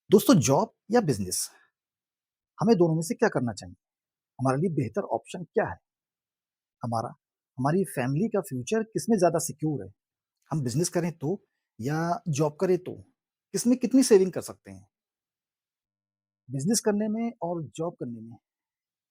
दोस्तों जॉब या बिज़नेस, हमें दोनों में से क्या करना चाहिए? हमारे लिए बेहतर ऑप्शन क्या है? हमारा हमारी फैमिली का फ्यूचर किसमें ज़्यादा सिक्योर है? हम बिज़नेस करें तो या जॉब करें तो? किसमें कितनी सेविंग कर सकते हैं? बिज़नेस करने में और जॉब करने में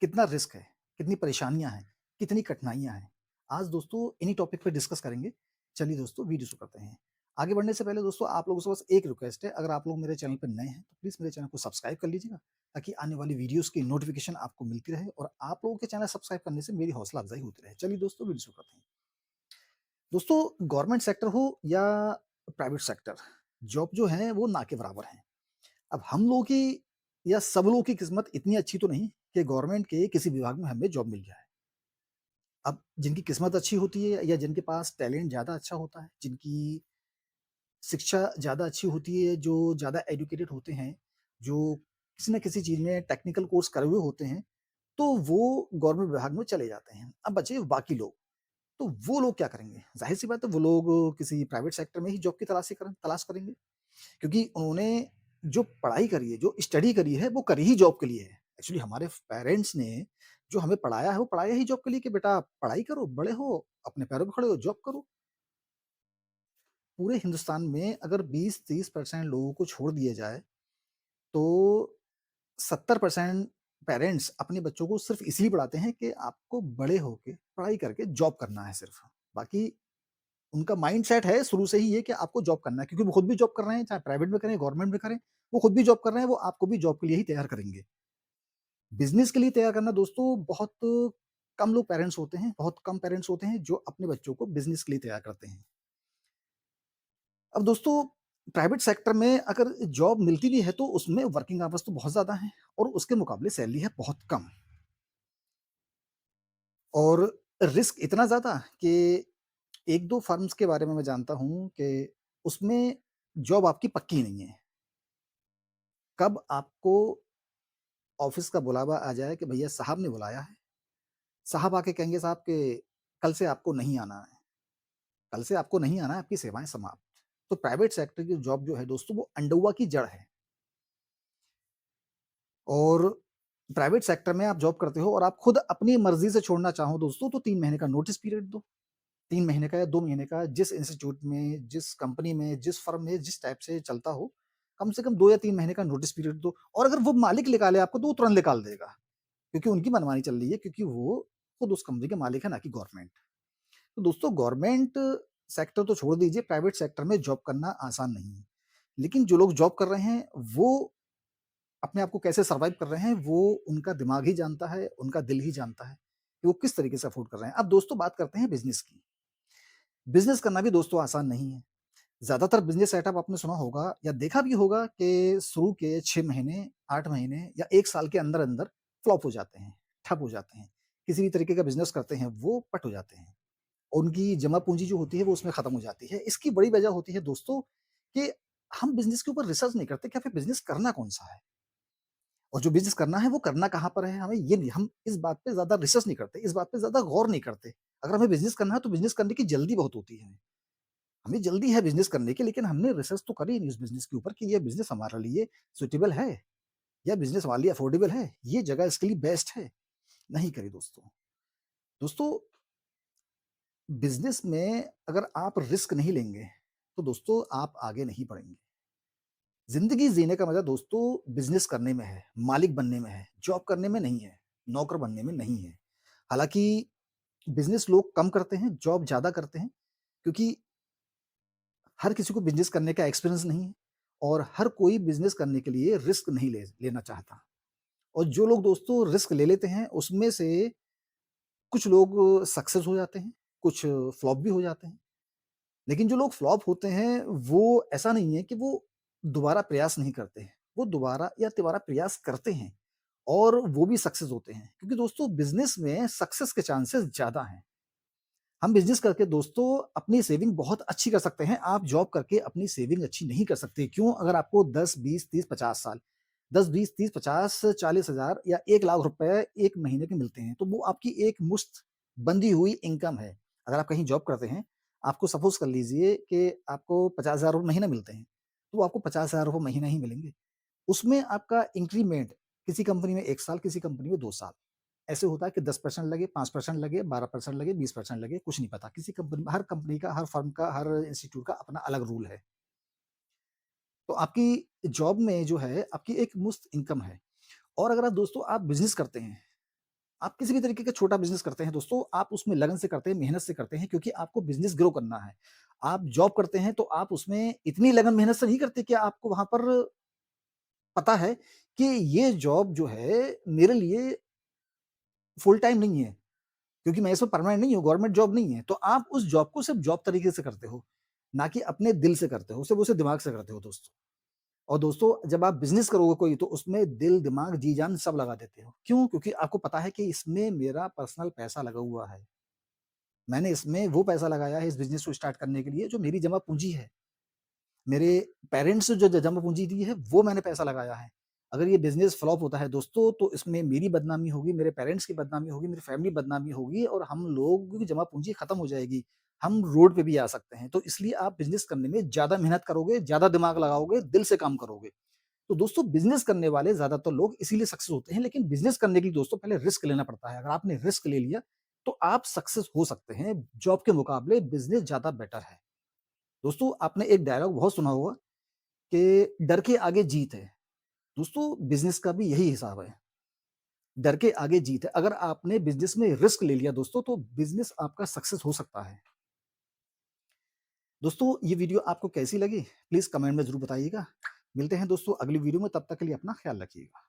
कितना रिस्क है? कितनी परेशानियाँ हैं? कितनी कठिनाइयाँ हैं? आज दोस्तों इन्हीं टॉपिक पे डिस्कस करेंगे। चलिए दोस्तों वीडियो शुरू करते हैं। आगे बढ़ने से पहले दोस्तों आप लोगों से बस एक रिक्वेस्ट है, अगर आप लोग मेरे चैनल पे नए हैं, तो प्लीज़ मेरे चैनल को सब्सक्राइब कर लीजिएगा, ताकि आने वाली वीडियोज़ की नोटिफ़िकेशन आपको मिलती रहे और आप लोगों के चैनल सब्सक्राइब करने से मेरी हौसला अफ़ज़ाई होती रहे। चलिए दोस्तों वीडियो शुरू करते हैं। दोस्तों गवर्नमेंट सेक्टर हो या प्राइवेट सेक्टर, जॉब जो है वो ना के बराबर है। अब हम लोगों की या सब लोगों की किस्मत इतनी अच्छी तो नहीं कि गवर्नमेंट के किसी विभाग में हमें जॉब मिल जाए। अब जिनकी किस्मत अच्छी होती है या जिनके पास टैलेंट ज़्यादा अच्छा होता है, जिनकी शिक्षा ज़्यादा अच्छी होती है, जो ज़्यादा एजुकेटेड होते हैं, जो किसी न किसी चीज़ में टेक्निकल कोर्स करे हुए होते हैं, तो वो गवर्नमेंट विभाग में चले जाते हैं। अब बचे बाकी लोग, तो वो लोग क्या करेंगे? ज़ाहिर-सी बात है वो लोग किसी प्राइवेट सेक्टर में ही जॉब की तलाश करेंगे। क्योंकि उन्होंने जो पढ़ाई करी है, जो स्टडी करी है, वो करी ही जॉब के लिए है। एक्चुअली हमारे पेरेंट्स ने जो हमें पढ़ाया है, वो पढ़ाया ही जॉब के लिए कि बेटा पढ़ाई करो, बड़े हो, अपने पैरों पे खड़े हो, जॉब करो। पूरे हिंदुस्तान में अगर 20-30% लोगों को छोड़ दिया जाए, तो 70% पेरेंट्स अपने बच्चों को सिर्फ़ इसलिए पढ़ाते हैं कि आपको बड़े होके, पढ़ाई करके जॉब करना है सिर्फ़। बाकी उनका माइंडसेट है शुरू से ही ये कि आपको जॉब करना है, क्योंकि वो खुद भी जॉब कर रहे हैं, चाहे प्राइवेट में करें, गवर्नमेंट में करें, वो खुद भी जॉब कर रहे हैं, वो आपको भी जॉब के लिए ही तैयार करेंगे। बिज़नेस के लिए तैयार करना दोस्तों बहुत कम लोग पेरेंट्स होते हैं, बहुत कम पेरेंट्स होते हैं जो अपने बच्चों को बिज़नेस के लिए तैयार करते हैं। अब दोस्तों प्राइवेट सेक्टर में अगर जॉब मिलती भी है तो उसमें वर्किंग आवर्स तो बहुत ज़्यादा हैं और उसके मुकाबले सैलरी है बहुत कम और रिस्क इतना ज़्यादा कि 1-2 फर्म्स के बारे में मैं जानता हूँ कि उसमें जॉब आपकी पक्की नहीं है। कब आपको ऑफ़िस का बुलावा आ जाए कि भैया साहब ने बुलाया है, साहब आके कहेंगे साहब कि कल से आपको नहीं आना है, कल से आपको नहीं आना है, आपकी सेवाएँ समाप्त। तो प्राइवेट सेक्टर की जॉब जो है दोस्तों वो अंडरवर्क की जड़ है और प्राइवेट सेक्टर में आप जॉब करते हो और आप खुद अपनी मर्ज़ी से छोड़ना चाहो दोस्तों तो 3 महीने का नोटिस पीरियड दो। 3 महीने का या 2 महीने का जिस इंस्टीट्यूट में, जिस कंपनी में, जिस फर्म में जिस टाइप से चलता हो, कम से कम 2 या 3 महीने का नोटिस पीरियड दो और अगर वो मालिक निकाले आपको तो वो तुरंत निकाल देगा, क्योंकि उनकी मनमानी चल रही है क्योंकि वो खुद उस कंपनी के मालिक है ना कि गवर्नमेंट। तो दोस्तों गवर्नमेंट सेक्टर तो छोड़ दीजिए, प्राइवेट सेक्टर में जॉब करना आसान नहीं है। लेकिन जो लोग जॉब कर रहे हैं, वो अपने आप को कैसे सर्वाइव कर रहे हैं, वो उनका दिमाग ही जानता है, उनका दिल ही जानता है, कि वो किस तरीके से अफ़ोर्ड कर रहे हैं। अब दोस्तों बात करते हैं बिज़नेस की। बिज़नेस करना भी दोस्तों आसान नहीं है। ज़्यादातर बिज़नेस सेटअप आपने सुना होगा या देखा भी होगा कि शुरू के 6 महीने, 8 महीने या 1 साल के अंदर-अंदर फ्लॉप हो जाते हैं, ठप हो जाते हैं। किसी भी तरीके का बिज़नेस करते हैं, वो पट हो जाते हैं। उनकी जमा पूँजी जो होती है, वो उसमें खत्म हो जाती है। इसकी बड़ी वजह होती है दोस्तों कि हम बिज़नेस के ऊपर रिसर्च नहीं करते कि हमें बिज़नेस करना कौन-सा है और जो बिज़नेस करना है, वो करना कहाँ पर है, हमें ये नहीं हम इस बात पे ज़्यादा रिसर्च नहीं करते, इस बात पे ज़्यादा गौर नहीं करते। अगर हमें बिज़नेस करना है, तो बिज़नेस करने की जल्दी बहुत होती है। हमें जल्दी है बिज़नेस करने की, लेकिन हमने रिसर्च तो करी नहीं उस बिज़नेस के ऊपर कि ये बिज़नेस हमारे लिए सूटेबल है या बिज़नेस हमारे लिए अफोर्डेबल है, ये जगह इसके लिए बेस्ट है, नहीं करी दोस्तों। दोस्तों बिज़नेस में अगर आप रिस्क नहीं लेंगे, तो दोस्तों आप आगे नहीं बढ़ेंगे। ज़िंदगी जीने का मज़ा दोस्तों बिज़नेस करने में है, मालिक बनने में है, जॉब करने में नहीं है, नौकर बनने में नहीं है। हालाँकि बिज़नेस लोग कम करते हैं, जॉब ज़्यादा करते हैं, क्योंकि हर किसी को बिज़नेस करने का एक्सपीरियंस नहीं है और हर कोई बिज़नेस करने के लिए रिस्क नहीं लेना चाहता। और जो लोग दोस्तों रिस्क ले लेते हैं, उसमें से कुछ लोग सक्सेस हो जाते हैं, कुछ फ्लॉप भी हो जाते हैं। लेकिन जो लोग फ्लॉप होते हैं, वो ऐसा नहीं है कि वो दोबारा प्रयास नहीं करते हैं। वो दोबारा या तिबारा प्रयास करते हैं और वो भी सक्सेस होते हैं। क्योंकि दोस्तों बिज़नेस में सक्सेस के चांसेस ज़्यादा हैं। हम बिज़नेस करके दोस्तों अपनी सेविंग बहुत अच्छी कर सकते हैं। आप जॉब करके अपनी सेविंग अच्छी नहीं कर सकते। क्यों? अगर आपको 10, 20, 30, 50 साल 10, 20, 30, 50, 40 हज़ार या 1 लाख रुपए 1 महीने के मिलते हैं, तो वो आपकी एक मुश्त बंधी हुई इनकम है। अगर आप कहीं जॉब करते हैं, आपको सपोज़ कर लीजिए कि आपको 50,000 रुपए महीना मिलते हैं, तो वो आपको 50,000 रुपए महीना ही मिलेंगे। उसमें आपका इंक्रीमेंट किसी कंपनी में 1 साल, किसी कंपनी में 2 साल। ऐसे होता है कि 10% लगे, 5% लगे, 12% लगे, 20% लगे, कुछ नहीं पता। किसी कंपनी हर कंपनी का, हर फर्म का, हर इंस्टीट्यूट का अपना अलग रूल है। तो आपकी जॉब में जो है, आपकी एक मुश्त इनकम है। और अगर आप दोस्तों आप बिज़नेस करते हैं, आप किसी भी तरीके का छोटा बिज़नेस करते हैं दोस्तों, आप उसमें लगन से करते हैं, मेहनत से करते हैं क्योंकि आपको बिज़नेस ग्रो करना है। आप जॉब करते हैं तो आप उसमें इतनी लगन मेहनत से नहीं करते कि आपको वहाँ पर पता है कि ये जॉब जो है मेरे लिए फुल टाइम नहीं है, क्योंकि मैं इसमें परमानेंट नहीं हूँ, गवर्नमेंट जॉब नहीं है। तो आप उस जॉब को सिर्फ़ जॉब तरीके से करते हो, ना कि अपने दिल से करते हो, सिर्फ़ उसे दिमाग से करते हो दोस्तों। और दोस्तों जब आप बिज़नेस करोगे कोई तो उसमें दिल, दिमाग, जी-जान सब लगा देते हो। क्यों? क्योंकि आपको पता है कि इसमें मेरा पर्सनल पैसा लगा हुआ है। मैंने इसमें वो पैसा लगाया है इस बिज़नेस को स्टार्ट करने के लिए जो मेरी जमा पूँजी है। मेरे पेरेंट्स जो ज जमा पूँजी दी है वो मैंने पैसा लगाया है। अगर ये बिज़नेस फ्लॉप होता है दोस्तों तो इसमें मेरी बदनामी होगी, मेरे पेरेंट्स की बदनामी होगी, मेरी फैमिली बदनामी होगी और हम लोगों की जमा पूँजी खत्म हो जाएगी। हम रोड पे भी आ सकते हैं। तो इसलिए आप बिज़नेस करने में ज़्यादा मेहनत करोगे, ज़्यादा दिमाग लगाओगे, दिल से काम करोगे। तो दोस्तों बिज़नेस करने वाले ज़्यादातर लोग इसीलिए सक्सेस होते हैं, लेकिन बिज़नेस करने के लिए दोस्तों पहले रिस्क लेना पड़ता है। अगर आपने रिस्क ले लिया, तो आप सक्सेस हो सकते हैं। जॉब के मुकाबले बिज़नेस ज़्यादा बेटर है। दोस्तों आपने एक डायलॉग बहुत सुना होगा कि डर के आगे जीत है। दोस्तों बिज़नेस का भी यही हिसाब है। डर के आगे जीत है। अगर आपने बिज़नेस में रिस्क ले लिया दोस्तों, तो बिज़नेस आपका सक्सेस हो सकता है। दोस्तों ये वीडियो आपको कैसी लगी? प्लीज़ कमेंट में ज़रूर बताइएगा। मिलते हैं दोस्तों अगली वीडियो में, तब तक के लिए अपना ख्याल रखिएगा।